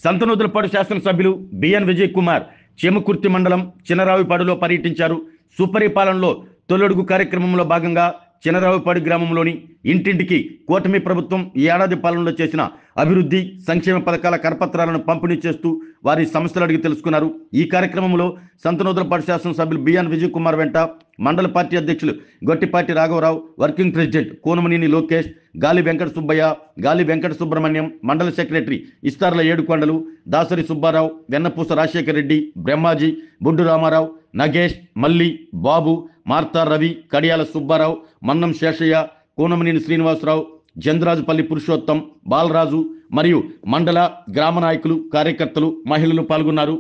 సంతనూతలపాడు శాసనసభ్యులు బిఎన్ విజయ్ కుమార్ చేమకుర్తి మండలం చినరావిపాడులో పర్యటించారు. సుపరిపాలనలో తొలడుగు కార్యక్రమంలో భాగంగా చినరావిపాడు గ్రామంలోని ఇంటింటికి కూటమి ప్రభుత్వం ఈ ఏడాది పాలనలో చేసిన అభివృద్ధి సంక్షేమ పథకాల కరపత్రాలను పంపిణీ చేస్తూ వారి సమస్యలు అడిగి తెలుసుకున్నారు. ఈ కార్యక్రమంలో సంతనూతలపాడు శాసనసభ్యులు బిఎన్ విజయ్ కుమార్ వెంట మండల పార్టీ అధ్యక్షులు గొట్టిపాటి రాఘవరావు, వర్కింగ్ ప్రెసిడెంట్ కోనమనేని లోకేష్, గాలి వెంకట సుబ్బయ్య, గాలి వెంకట సుబ్రహ్మణ్యం, మండల సెక్రటరీ ఇస్తార్ల ఏడుకొండలు, దాసరి సుబ్బారావు, వెన్నపూస రాజశేఖర్ రెడ్డి, బ్రహ్మాజీ, బొడ్డు రామారావు, నగేష్, మల్లి, బాబు, మార్తా రవి, కడియాల సుబ్బారావు, మన్నం శేషయ్య, కోనమనేని శ్రీనివాసరావు, జంద్రాజుపల్లి పురుషోత్తం, బాలరాజు మరియు మండల గ్రామ నాయకులు, కార్యకర్తలు, మహిళలు పాల్గొన్నారు.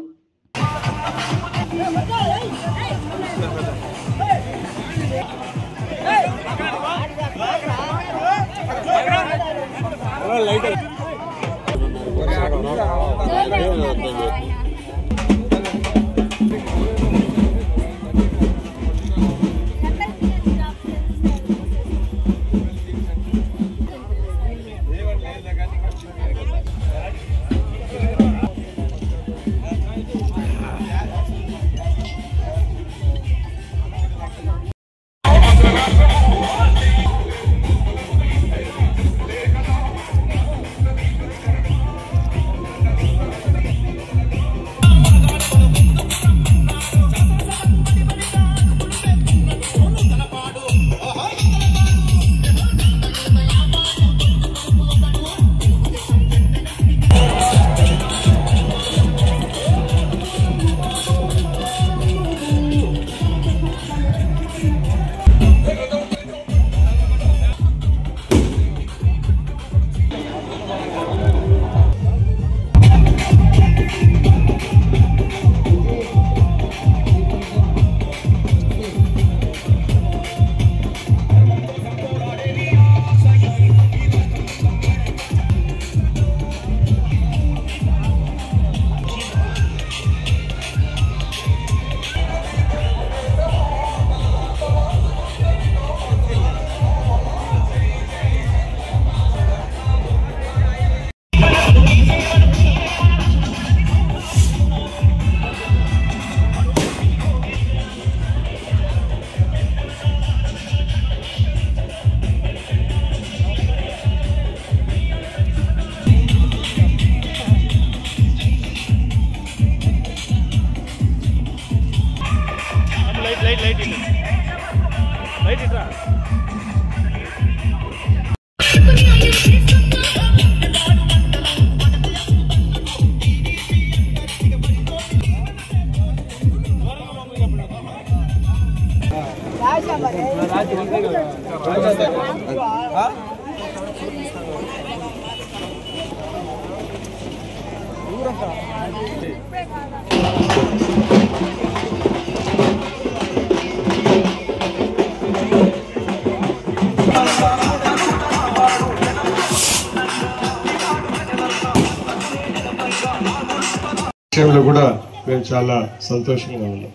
విషయంలో కూడా మేము చాలా సంతోషంగా ఉన్నాం.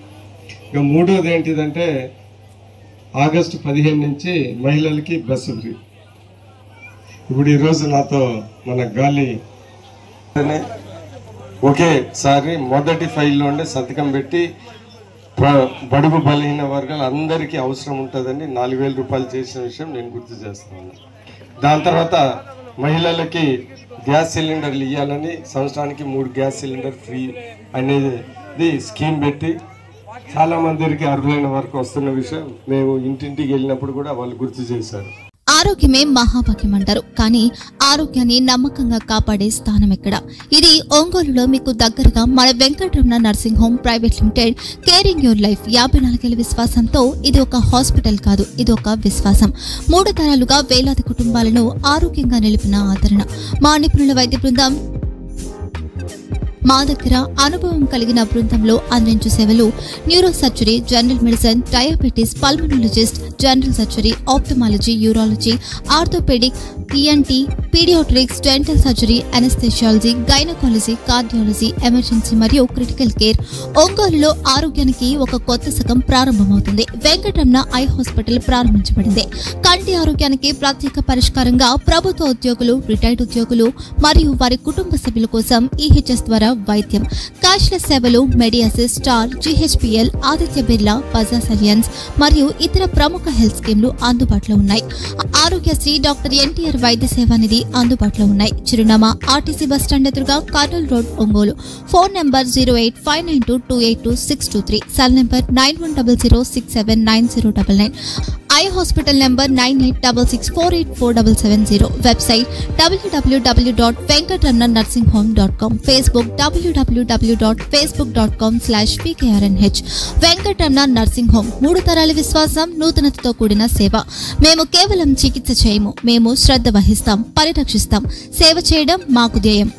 ఇక మూడోది ఏంటిదంటే ఆగస్టు 15 నుంచి మహిళలకి బస్సు ఫ్రీ. ఇప్పుడు ఈరోజు నాతో మన గాలి ఒకేసారి మొదటి ఫైల్లో ఉండే సంతకం పెట్టి బడుగు బలహీన వర్గాలు అందరికీ అవసరం ఉంటుందని 4,000 రూపాయలు చేసిన విషయం నేను గుర్తు చేస్తున్నాను. దాని తర్వాత మహిళలకి గ్యాస్ సిలిండర్లు ఇవ్వాలని సంవత్సరానికి 3 గ్యాస్ సిలిండర్ ఫ్రీ అనేది స్కీమ్ పెట్టి చాలా మందికి అర్హులైన వరకు వస్తున్న విషయం మేము ఇంటింటికి వెళ్ళినప్పుడు కూడా వాళ్ళు గుర్తు చేశారు. ఆరోగ్యమే మహాభాగ్యం అంటారు, కానీ ఆరోగ్యాన్ని నమ్మకంగా కాపాడే స్థానం ఎక్కడ? ఇది ఒంగోలులో మీకు దగ్గరగా మన Venkataramana nursing home private limited. Caring your life 54 ఏళ్ల విశ్వాసంతో ఇది ఒక హాస్పిటల్ కాదు, ఇది ఒక విశ్వాసం. 3 తరాలుగా వేలాది కుటుంబాలను ఆరోగ్యంగా నిలిపిన ఆదరణ. మా నిపుణుల వైద్య బృందం మా దగ్గర అనుభవం కలిగిన బృందంలో అందించే సేవలు neuro surgery, general medicine, diabetes, pulmonologist, general surgery, ophthalmology, urology, orthopaedic, ENT, paediatrics, dental surgery, anaesthesiology, gynaecology, cardiology, emergency మరియు క్రిటికల్ కేర్. ఒంగోలులో ఆరోగ్యానికి ఒక కొత్త శకం ప్రారంభమవుతుంది. వెంకటరమణ ఐ హాస్పిటల్ ప్రారంభించబడింది. కంటి ఆరోగ్యానికి ప్రత్యేక పరిష్కారంగా ప్రభుత్వ ఉద్యోగులు, రిటైర్డ్ ఉద్యోగులు మరియు వారి కుటుంబ సభ్యుల కోసం ఈహెచ్ఎస్ ద్వారా వైద్యం, క్యాష్లెస్ సేవలు, మెడియాసిస్, స్టార్, జీహెచ్పిఎల్, ఆదిత్య బిర్లా, బజాజ్ అలియన్స్ మరియు ఇతర ప్రముఖ హెల్త్ స్కీమ్లు అందుబాటులో ఉన్నాయి. ఆరోగ్యశ్రీ, డాక్టర్ ఎన్టీఆర్ వైద్య సేవా నిధి అందుబాటులో ఉన్నాయి. చిరునామా ఆర్టీసీ బస్టాండ్ ఎదురుగా, Kurnool road, Ongole. Phone number 08592282623, cell number 9100679099, eye hospital number 9866484770, website www.venkatramannursing.com, Facebook www.facebook.com/pkrnh. Venkataramana nursing home, 3 తరాల విశ్వాసం, నూతనతతో కూడిన సేవ. మేము కేవలం చికిత్స చేయము, మేము శ్రద్ధ వహిస్తాం, పరిరక్షిస్తాం. సేవ చేయడం మాకు ధ్యేయం.